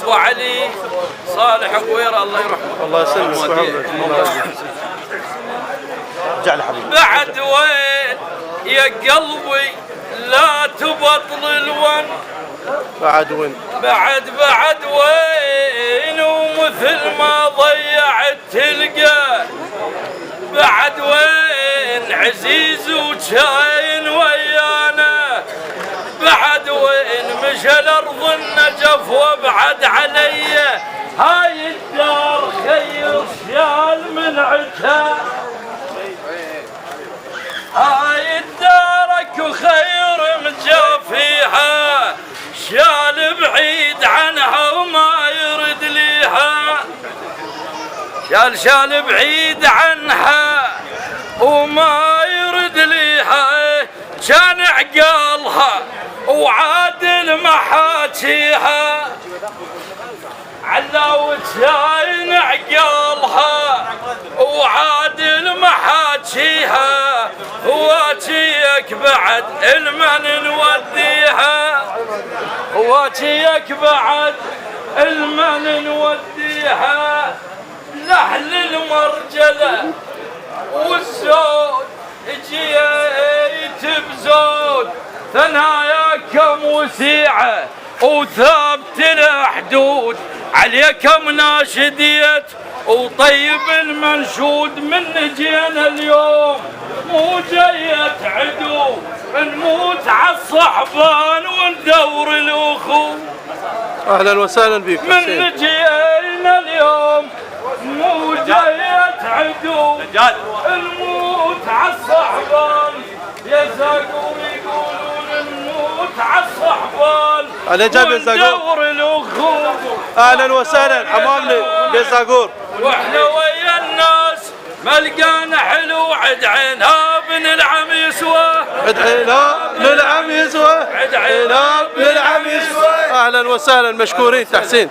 ابو علي صالح قويره الله يرحمه. الله يسلمك. جعل حبيبي. بعد وين يا قلبي لا تبطل الون. بعد وين؟ بعد وين ومثل ما ضيعت تلقى. بعد وين عزيز وشاين ويانا. بعد وين مشى الارض النجف وابعد علي. هاي الدار خير شال من عتها. هاي الدارك وخير مجافيها. شال بعيد عنها وما يرد ليها. شال بعيد عنها وما يرد ليها. كان عقالها وعادل محاكيها. علاوة شاين عقالها وعادل محاكيها. واجيك بعد المن نوديها. واجيك بعد المن نوديها. لحل المرجلة والزود جيت بزود. ثناياكم وسيعة وثابت الحدود. عليكم ناشديت وطيب المنشود. من جينا اليوم مو جيت عدو. نموت عالصحبان وندور الاخو. اهلا وسهلا بك. من جينا اليوم مو جيت عدو. نموت عالصحبان. يا زاقور يقولون نموت عالصحبان وندور الاخو. اهلا وسهلا حمامني يا زاقور. واحنا ويا الناس ملقانا حلو. عدعينا بنلعم يسوى. عدعينا بنلعم يسوى. عدعينا بنلعم يسوى. اهلا وسهلا مشكورين تحسين.